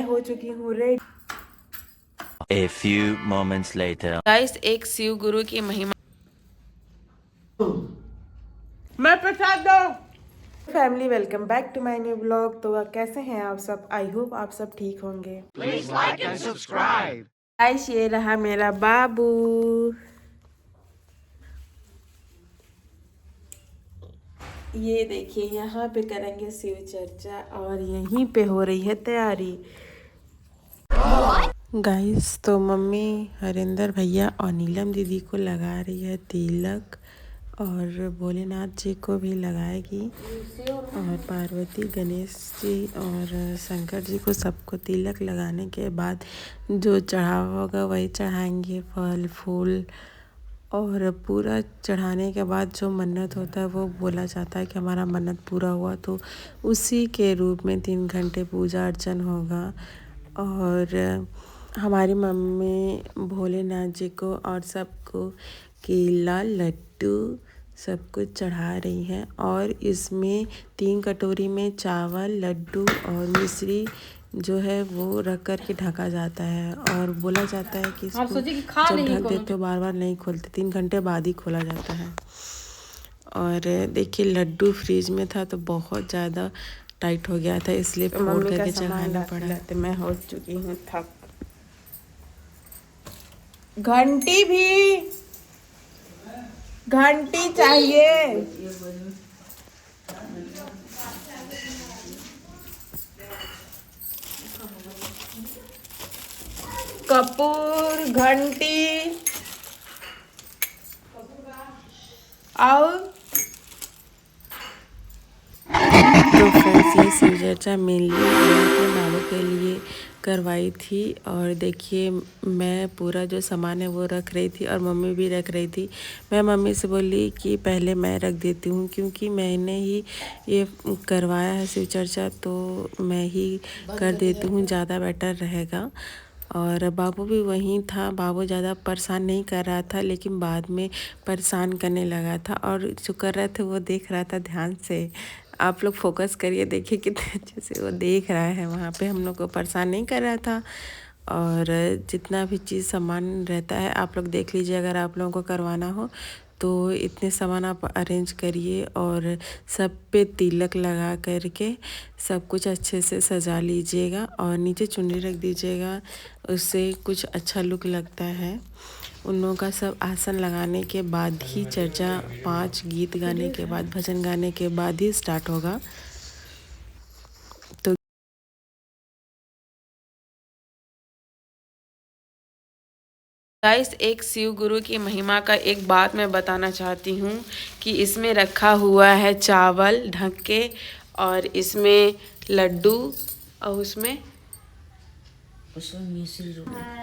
हो चुकी हूँ ready. A few moments later. Guys, एक शिव गुरु की महिमा। मैं प्रसाद दो। Family, welcome back to my new blog. तो कैसे हैं आप सब? आई होप आप सब ठीक होंगे। Please like and subscribe. Guys, ये रहा मेरा बाबू। ये देखिए, यहाँ पे करेंगे शिव चर्चा और यहीं पे हो रही है तैयारी। गाइस, तो मम्मी हरिंदर भैया और नीलम दीदी को लगा रही है तिलक और भोलेनाथ जी को भी लगाएगी और पार्वती, गणेश जी और शंकर जी को सबको तिलक लगाने के बाद जो चढ़ावा होगा वही चढ़ाएंगे, फल फूल। और पूरा चढ़ाने के बाद जो मन्नत होता है वो बोला जाता है कि हमारा मन्नत पूरा हुआ, तो उसी के रूप में 3 घंटे पूजा अर्चन होगा। और हमारी मम्मी भोलेनाथ जी को और सबको केला, लड्डू सब कुछ चढ़ा रही हैं। और इसमें 3 कटोरी में चावल, लड्डू और मिश्री जो है वो रख कर के ढका जाता है। और बोला जाता है कि इसको जब ढक देते हो बार बार नहीं खोलते, 3 घंटे बाद ही खोला जाता है। और देखिए, लड्डू फ्रीज में था तो बहुत ज़्यादा टाइट हो गया था, इसलिए फोड़ करके चढ़ाना पड़ा। मैं हो चुकी हूँ थक। घंटी भी, घंटी चाहिए। कपूर, घंटी और तो फ्रेंड्स, ये शिव चर्चा मेनली अपने बाबू के लिए करवाई थी। और देखिए, मैं पूरा जो सामान है वो रख रही थी और मम्मी भी रख रही थी। मैं मम्मी से बोली कि पहले मैं रख देती हूँ, क्योंकि मैंने ही ये करवाया है शिव चर्चा, तो मैं ही कर देती हूँ, ज़्यादा बेटर रहेगा। और बाबू भी वहीं था। बाबू ज़्यादा परेशान नहीं कर रहा था, लेकिन बाद में परेशान करने लगा था। और जो कर रहे थे वो देख रहा था ध्यान से। आप लोग फोकस करिए, देखिए कितने अच्छे से वो देख रहा है। वहाँ पे हम लोग को परेशान नहीं कर रहा था। और जितना भी चीज़ सामान रहता है आप लोग देख लीजिए, अगर आप लोगों को करवाना हो तो इतने सामान आप अरेंज करिए और सब पे तिलक लगा करके सब कुछ अच्छे से सजा लीजिएगा और नीचे चुन्नी रख दीजिएगा, उससे कुछ अच्छा लुक लगता है। उन लोगों का सब आसन लगाने के बाद ही चर्चा 5 गीत गाने के बाद, भजन गाने के बाद ही स्टार्ट होगा। तो गाइस, एक शिव गुरु की महिमा का एक बात मैं बताना चाहती हूँ कि इसमें रखा हुआ है चावल ढक के, और इसमें लड्डू, और उसमें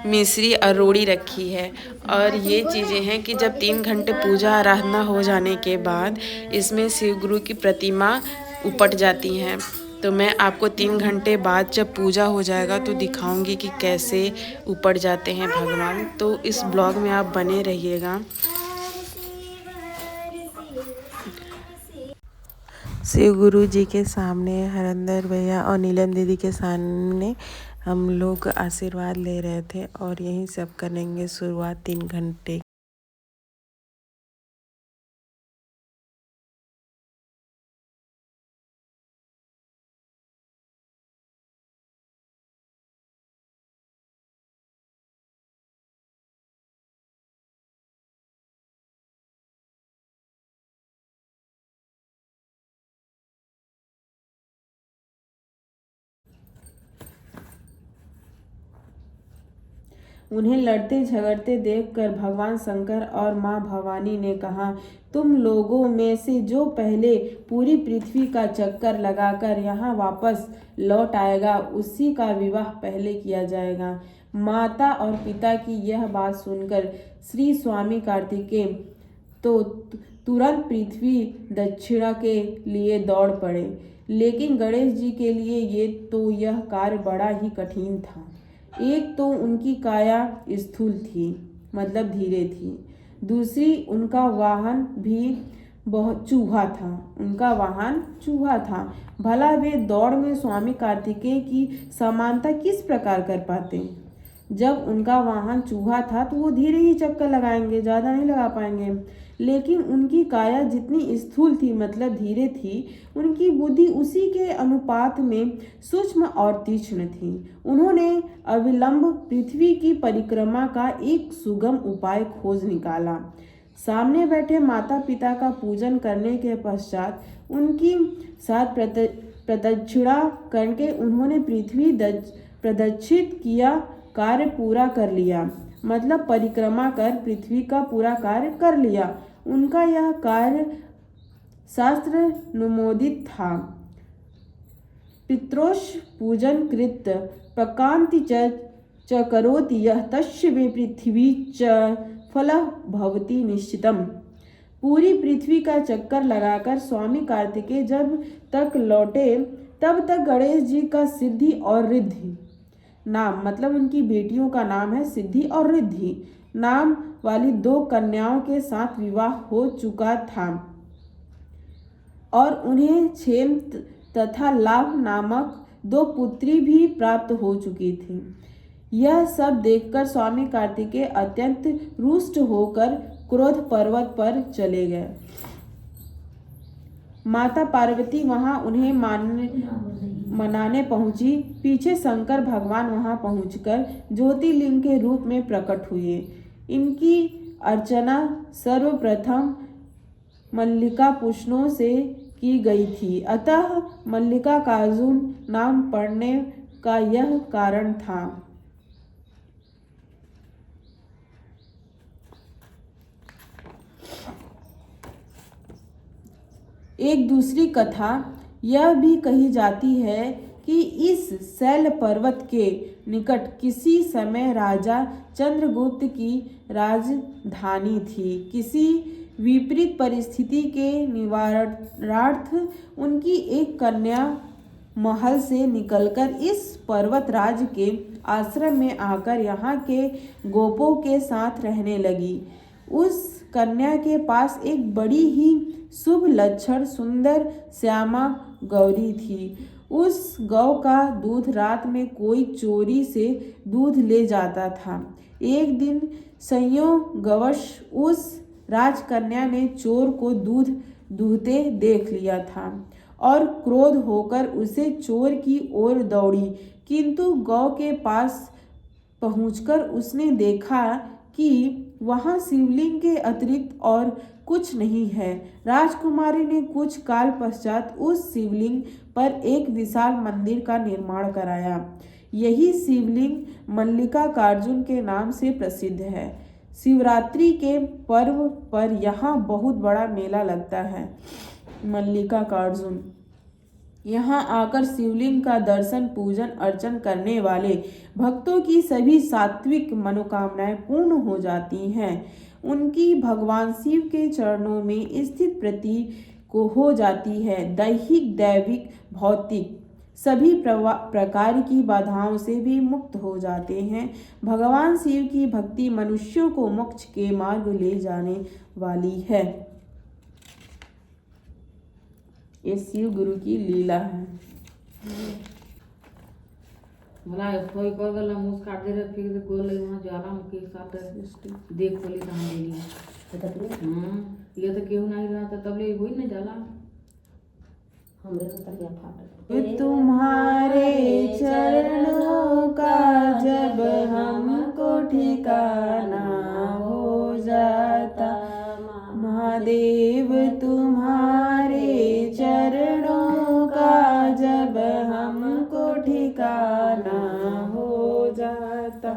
मिश्री और रोड़ी रखी है। और ये चीज़ें हैं कि जब 3 घंटे पूजा आराधना हो जाने के बाद इसमें शिव गुरु की प्रतिमा उपट जाती हैं। तो मैं आपको 3 घंटे बाद जब पूजा हो जाएगा तो दिखाऊंगी कि कैसे उपट जाते हैं भगवान। तो इस ब्लॉग में आप बने रहिएगा। शिव गुरु जी के सामने, हरिंदर भैया और नीलम दीदी के सामने हम लोग आशीर्वाद ले रहे थे और यहीं सब करेंगे शुरुआत 3 घंटे। उन्हें लड़ते झगड़ते देखकर भगवान शंकर और मां भवानी ने कहा, तुम लोगों में से जो पहले पूरी पृथ्वी का चक्कर लगाकर यहाँ वापस लौट आएगा उसी का विवाह पहले किया जाएगा। माता और पिता की यह बात सुनकर श्री स्वामी कार्तिकेय तो तुरंत पृथ्वी दक्षिणा के लिए दौड़ पड़े। लेकिन गणेश जी के लिए यह कार्य बड़ा ही कठिन था। एक तो उनकी काया स्थूल थी, मतलब धीरे थी। दूसरी, उनका वाहन भी बहुत चूहा था, उनका वाहन चूहा था। भला वे दौड़ में स्वामी कार्तिकेय की समानता किस प्रकार कर पाते? जब उनका वाहन चूहा था तो वो धीरे ही चक्कर लगाएंगे, ज़्यादा नहीं लगा पाएंगे। लेकिन उनकी काया जितनी स्थूल थी, मतलब धीरे थी, उनकी बुद्धि उसी के अनुपात में सूक्ष्म और तीक्ष्ण थी। उन्होंने अविलंब पृथ्वी की परिक्रमा का एक सुगम उपाय खोज निकाला। सामने बैठे माता पिता का पूजन करने के पश्चात उनकी साथ प्रदक्षिणा करके उन्होंने पृथ्वी प्रदक्षित किया कार्य पूरा कर लिया, मतलब परिक्रमा कर पृथ्वी का पूरा कार्य कर लिया। उनका यह कार्य शास्त्र अनुमोदित था। पितरोष पूजन कृत प्रकांति च करोति यह तस्य वे पृथ्वी च फलः भवति निश्चितम। पूरी पृथ्वी का चक्कर लगाकर स्वामी कार्तिकेय जब तक लौटे तब तक गणेश जी का सिद्धि और रिद्धि नाम, मतलब उनकी बेटियों का नाम है सिद्धि और रिद्धि नाम वाली 2 कन्याओं के साथ विवाह हो चुका था और उन्हें क्षेम तथा लाभ नामक 2 पुत्री भी प्राप्त हो चुकी थी। यह सब देखकर स्वामी कार्तिकेय अत्यंत रुष्ट होकर क्रोध पर्वत पर चले गए। माता पार्वती वहां उन्हें मनाने पहुंची। पीछे शंकर भगवान वहां पहुंचकर ज्योतिर्लिंग के रूप में प्रकट हुए। इनकी अर्चना सर्वप्रथम मल्लिका पुष्पों से की गई थी, अतः मल्लिकार्जुन नाम पड़ने का यह कारण था। एक दूसरी कथा यह भी कही जाती है कि इस शैल पर्वत के निकट किसी समय राजा चंद्रगुप्त की राजधानी थी। किसी विपरीत परिस्थिति के निवारणार्थ उनकी एक कन्या महल से निकलकर इस पर्वतराज के आश्रम में आकर यहाँ के गोपों के साथ रहने लगी। उस कन्या के पास एक बड़ी ही शुभ लक्षण सुंदर श्यामा गौरी थी। उस गौ का दूध रात में कोई चोरी से दूध ले जाता था। एक दिन संयोगवश उस राजकन्या ने चोर को दूध दूहते देख लिया था और क्रोध होकर उसे चोर की ओर दौड़ी, किंतु गौ के पास पहुंचकर उसने देखा कि वहां शिवलिंग के अतिरिक्त और कुछ नहीं है। राजकुमारी ने कुछ काल पश्चात उस शिवलिंग पर एक विशाल मंदिर का निर्माण कराया। यही शिवलिंग मल्लिकार्जुन के नाम से प्रसिद्ध है। शिवरात्रि के पर्व पर यहाँ बहुत बड़ा मेला लगता है। मल्लिकार्जुन यहाँ आकर शिवलिंग का दर्शन पूजन अर्चन करने वाले भक्तों की सभी सात्विक मनोकामनाएं पूर्ण हो जाती हैं। उनकी भगवान शिव के चरणों में स्थित प्रति को हो जाती है। दैहिक दैविक भौतिक सभी प्रकार की बाधाओं से भी मुक्त हो जाते हैं। भगवान शिव की भक्ति मनुष्यों को मोक्ष के मार्ग ले जाने वाली है। ये शिव गुरु की लीला है। भला कोई कर गला मुंह काट दे रहे फिर गोल ले वहां ज्वालामुखी के साथ देख खोली कहां ले लिया ये तो केहू नहीं रहा था तब ले वही न जाला हमरे तो तलिया फाट। तुम्हारे चरणों का जब हमको ठिकाना हो जाता, महादेव तुम्हारे चरणों का जब हमको ठिकाना हो जाता,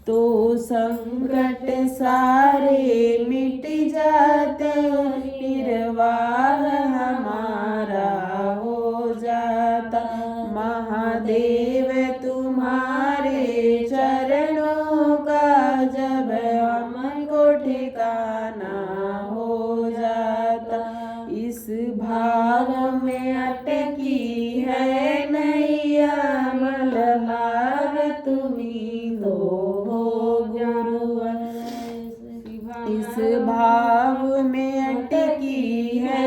तो संकट सारे मिट जाते, निर्वाह हमारा हो जाता। महादेव तुम्हारे चरणों का जब हमको ठिकाना हो जाता, इस भाव में अटकी है नैया, मलहार तुम्ही तो हो गुरु। इस भाव में अटकी है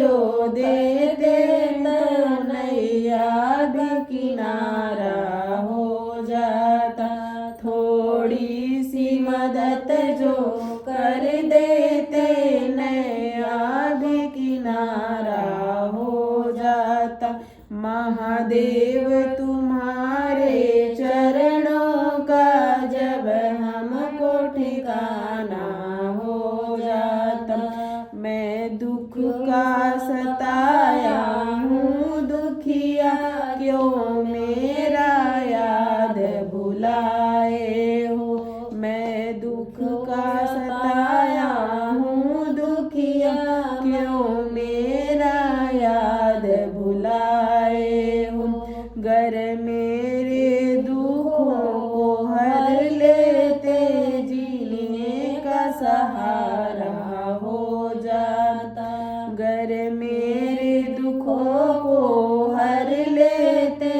जो देते तो नैया भी किनारा हो जाता। थोड़ी सी मदद जो कर देते नैया भी किनारा हो जाता। महादेव तुम्हारे चरणों का जब हमको ठिकाना हो जाता। मैं दुख का सताया हूँ दुखिया क्यों मेरा याद भुलाए हो। मैं दुख का सताया हूँ दुखिया क्यों मेरा याद भुलाए हो। गर मेरे दुखों को हर लेते जीने का सहारा हो जाता। गर मेरे दुखों को हर लेते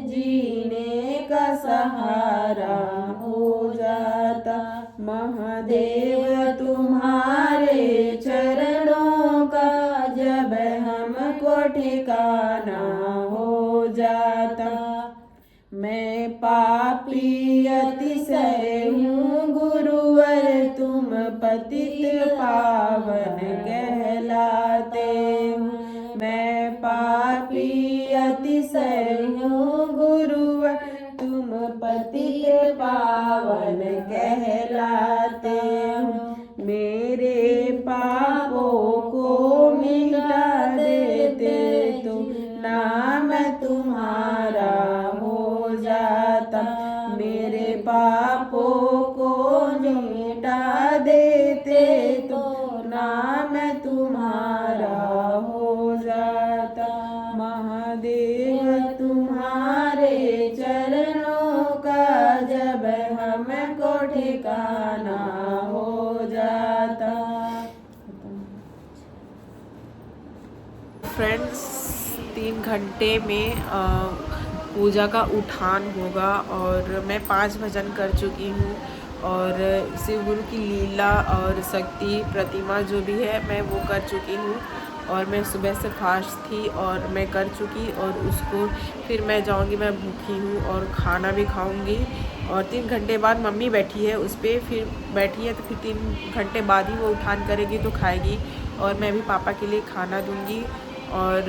जीने का सहारा हो जाता। महादेव तुम्हारे चरणों का जब हमको ठिकाना हो जाता। मैं पापी अतिशय हूँ गुरुवर तुम पतित पावन कहलाते हो। मैं पापी अतिशय हूँ गुरुवर तुम पतित पावन कहलाते हो। मेरे पापों को मिटा देते तो नाम तुम्हारा हो जाता। मेरे पापों को मिटा देते तो नाम तुम्हारा हो जाता। महादेव तुम्हारे चरणों का जब हमको ठिकाना हो जाता। फ्रेंड्स 3 घंटे में पूजा का उठान होगा और मैं 5 भजन कर चुकी हूँ और शिव गुरु की लीला और शक्ति प्रतिमा जो भी है मैं वो कर चुकी हूँ। और मैं सुबह से फास्ट थी और मैं कर चुकी और उसको फिर मैं जाऊँगी, मैं भूखी हूँ और खाना भी खाऊँगी। और 3 घंटे बाद मम्मी बैठी है उस पर, फिर बैठी है तो फिर 3 घंटे बाद ही वो उठान करेगी तो खाएगी और मैं भी पापा के लिए खाना दूँगी। और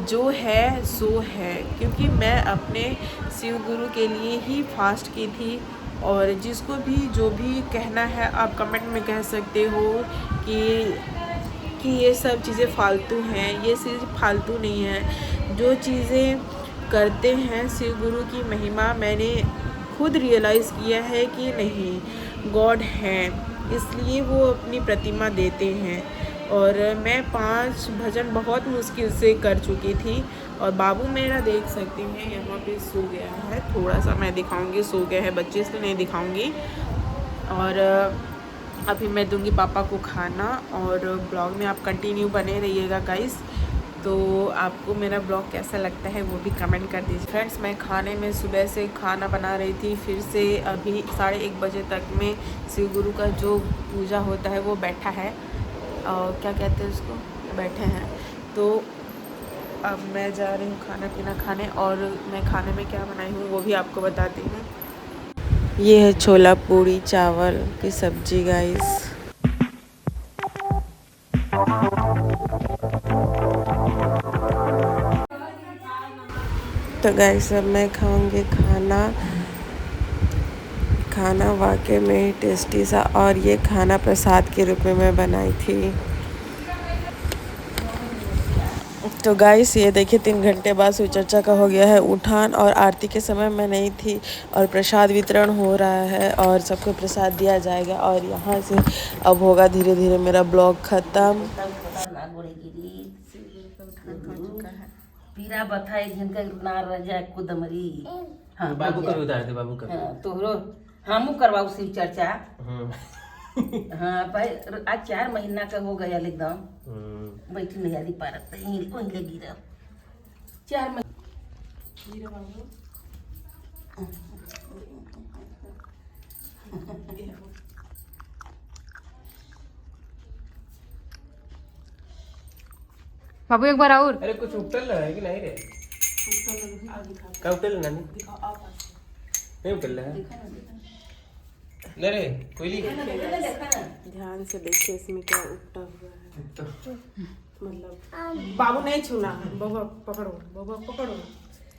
जो है सो है, क्योंकि मैं अपने शिव गुरु के लिए ही फास्ट की थी। और जिसको भी जो भी कहना है आप कमेंट में कह सकते हो कि ये सब चीज़ें फालतू हैं, ये चीज़ फालतू नहीं है। जो चीज़ें करते हैं शिव गुरु की महिमा मैंने खुद रियलाइज़ किया है कि नहीं गॉड हैं, इसलिए वो अपनी प्रतिमा देते हैं। और मैं 5 भजन बहुत मुश्किल से कर चुकी थी। और बाबू मेरा देख सकते हैं यहाँ पे सो गया है, थोड़ा सा मैं दिखाऊंगी, सो गया है बच्चे से नहीं दिखाऊंगी। और अभी मैं दूंगी पापा को खाना और ब्लॉग में आप कंटिन्यू बने रहिएगा गाइस। तो आपको मेरा ब्लॉग कैसा लगता है वो भी कमेंट कर दीजिए। फ्रेंड्स मैं खाने में सुबह से खाना बना रही थी, फिर से अभी 1:30 बजे तक में शिव गुरु का जो पूजा होता है वो बैठा है और क्या कहते हैं उसको, बैठे हैं। तो अब मैं जा रही हूँ खाना पीना खाने और मैं खाने में क्या बनाई हूँ वो भी आपको बताती हूँ। ये है छोला पूड़ी चावल की सब्जी गाइस। तो गाइस अब मैं खाऊंगी खाना वाकई में टेस्टी सा, और ये खाना प्रसाद के रूप में मैं बनाई थी। तो गाइस ये देखिए 3 घंटे बाद शिव चर्चा का हो गया है उठान और आरती के समय मैं नहीं थी और प्रसाद वितरण हो रहा है और सबको प्रसाद दिया जाएगा। और यहाँ से अब होगा धीरे धीरे मेरा ब्लॉग ख़त्म। पीरा बथा एक झन का नार रजा कुदमरी। हाँ बाबू का भी उतार दे, बाबू का। हाँ तोहरो हमू करवाऊ शिव चर्चा। हाँ भाई आज 4 महीना का हो गया एकदम बैठी नहीं आदि पारत वहीं गिरा 4 महीना। बाबू एक बार और। अरे कुछ उपटल है कि नहीं रे? क्या उपटल नानी? नहीं उपटल है? नहीं रे कोयली। ध्यान से देखिए इसमें क्या उपटा हुआ है। मतलब बाबू नहीं छूना, बाबा पकड़ो, बाबा पकड़ो।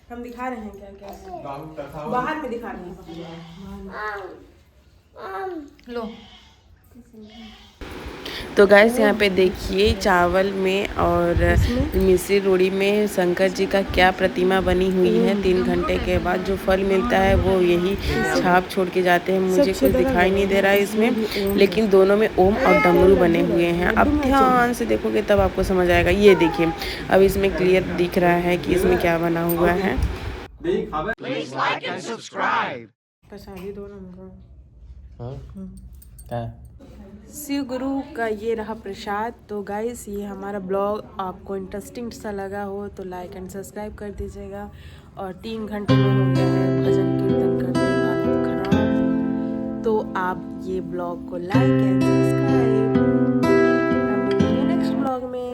हम दिखा रहे हैं क्या क्या बाहर में दिखा रहे हैं। लो तो गैस यहाँ पे देखिए चावल में और मिश्री रोटी में शंकर जी का क्या प्रतिमा बनी हुई है। 3 घंटे के बाद जो फल मिलता है वो यही छाप छोड़ के जाते हैं। मुझे कुछ दिखाई नहीं दे रहा है इसमें, लेकिन दोनों में ओम और डमरू बने हुए हैं। अब ध्यान से देखोगे तब आपको समझ आएगा। ये देखिए अब इसमें क्लियर दिख रहा है कि इसमें क्या बना हुआ है। प्रसादी दो ना शिव गुरु का ये रहा प्रसाद। तो गाइस ये हमारा ब्लॉग आपको इंटरेस्टिंग सा लगा हो तो लाइक एंड सब्सक्राइब कर दीजिएगा। और 3 घंटे में हो गया है भजन कीर्तन करते हालत खराब। तो आप ये ब्लॉग को लाइक एंड सब्सक्राइब। हम मिलेंगे नेक्स्ट ब्लॉग में।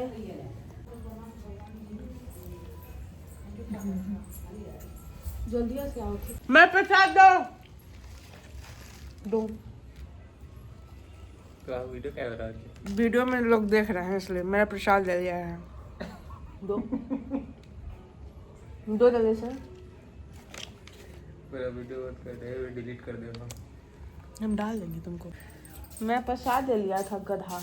जल्दी से आओ। मैं प्रसाद दो वीडियो कैमरा है। वीडियो में लोग देख रहे हैं इसलिए मेरा प्रसाद ले लिया है। दो जल्दी से। मेरा वीडियो मत कर दे, डिलीट कर दे। हम डाल देंगे तुमको। मैं प्रसाद ले लिया था गधा।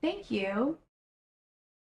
Thank you.